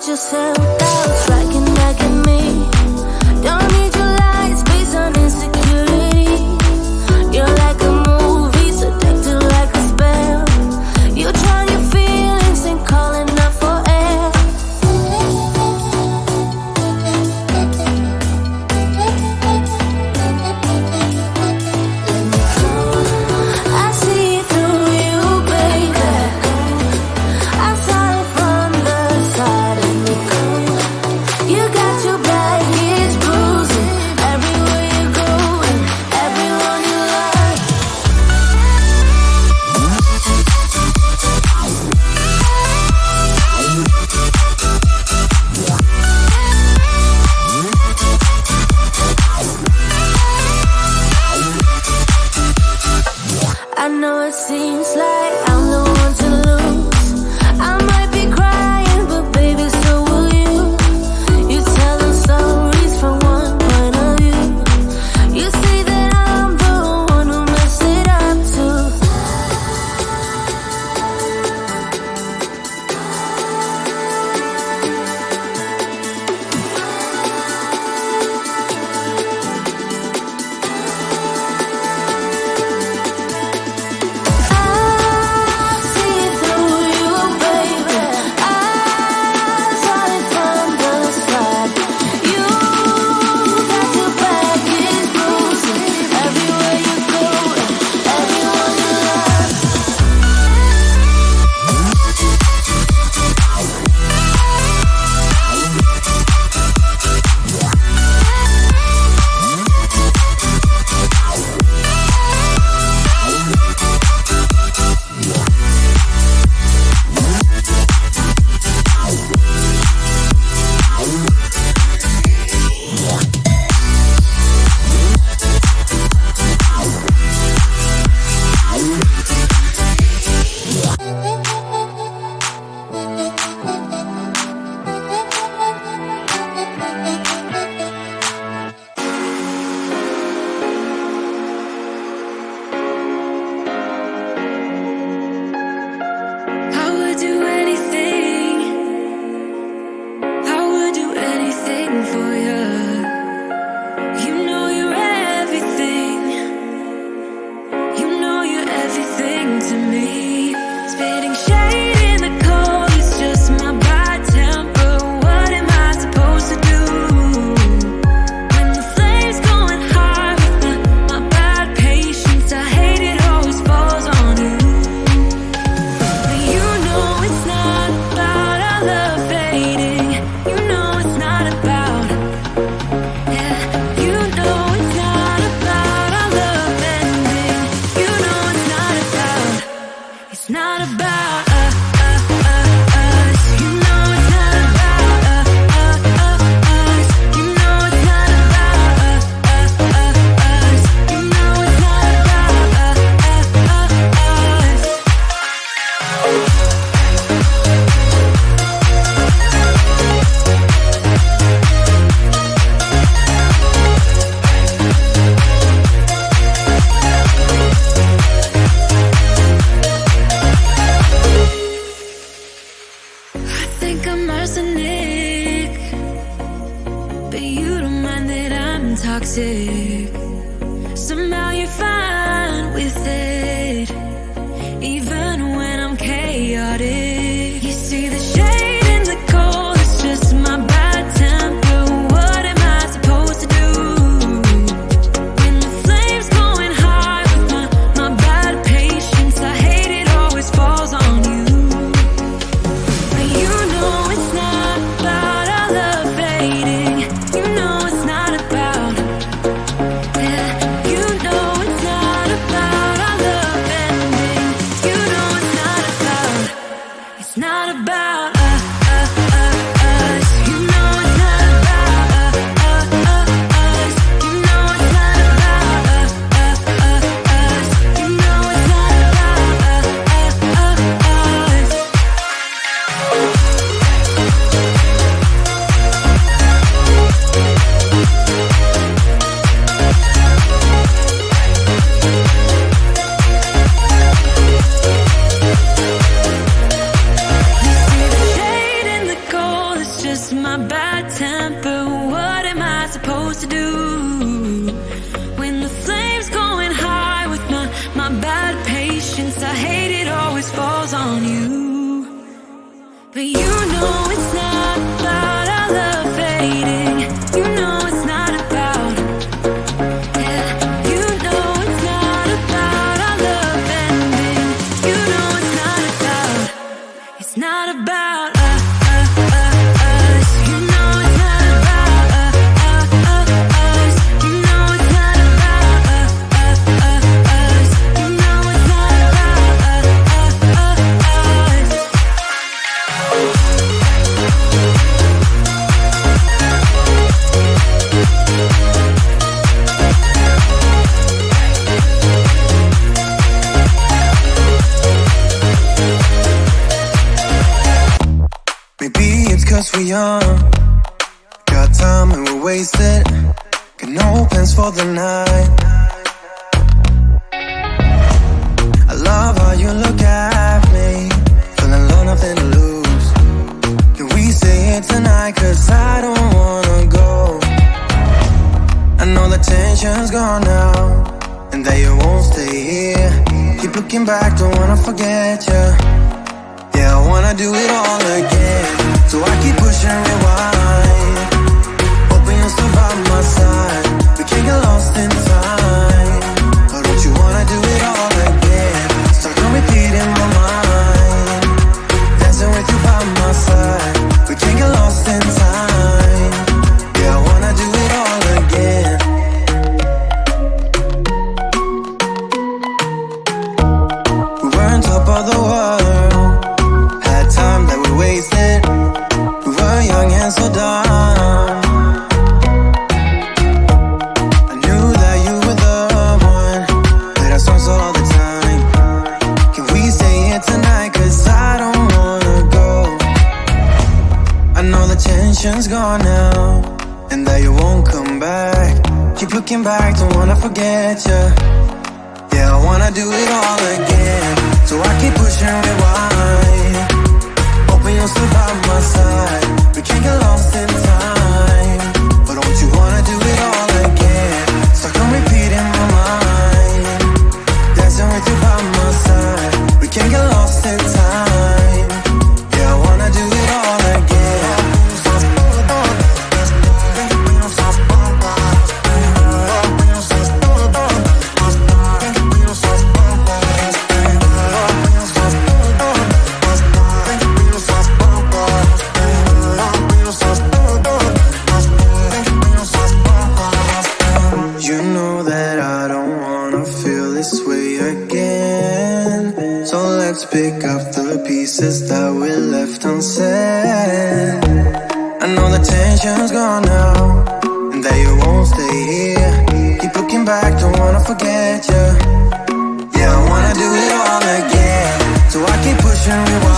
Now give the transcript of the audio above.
your self-doubts striking back at me. Don't need your lies based on insecurity. You're like a movie, seductive like a spell. You drown your feelings and calling out for air. I see through you, baby. I saw it from the side of me. You got your baggage bruising everywhere you go and everyone you love. I know it seems like I'm the one to lose. I might be crying, but baby, so will you. You tell them stories from one point of view. You say that I'm the one who messed it up too. I see through you, baby. I saw it from the side. You got your baggage bruising everywhere you go and everyone you love. I would do anything. I would do anything for you. You know you're everything. You know you're everything to me. Spitting shade in the cold is just my bad temper. What am I supposed to do? When the flame's going high with my bad patience, I hate it always falls on you. But you know it's not about our love fading. You know it's not about, yeah. You know it's not about our love ending. You know it's not about, it's not about us. You know it's not about us. You know it's not about us. You know it's not about us. I think I'm arsenic, but you don't mind that I'm toxic. Somehow you're fine with it, even when I'm chaotic. You see the shade in the cold, it's just my bad temper. What am I supposed to do? When the flame's going high with my bad patience, I hate it always falls on you. But you know it's not about our love fading. You know it's not about, yeah. You know it's not about our love ending. You know it's not about, it's not about us. You know it's not about us. You know it's not about us. You know it's not about us. You see on you. But you know it's not about our love fading. You know it's not about, yeah. You know it's not about our love ending. You know it's not about, it's not about us. You know it's not about us. You know it's not about us. You know it's not about us. Maybe it's 'cause we're young, got time and we're wasted, got no plans for the night. I love how you look at me, feeling low, nothing to lose. Can we say it tonight? 'Cause I don't wanna go. I know the tension's gone now, and that you won't stay here. Keep looking back, don't wanna forget you. Yeah, I wanna do it all again, so I keep pushing rewind, hoping you'll still by my side. We can't get lost in time. But don't you wanna do it all again? Stuck on repeat in my mind, dancing with you by my side. We can't get lost in time. Yeah, I wanna do it all again. We were on top of the world, had time that we wasted. We were young and so dumb. I knew that you were the one, played our songs all the time. Can we say it tonight? 'Cause I don't wanna go. I know the tension's gone now, and that you won't come back. Keep looking back, don't wanna forget you. Yeah, I wanna do it all again, so I keep pushing rewind, hoping you'll still by my side. We can't get lost in time. But don't you wanna do it all again? Stuck on repeat in my mind, dancing with you by my side. We can't get lost in time. Yeah, I wanna do it all again. You know that I don't wanna feel this way again, so let's pick up the pieces that we left unsaid. I know the tension's gone now, and that you won't stay here. Keep looking back, don't wanna forget you. Yeah, I wanna do it all again, so I keep pushing rewind.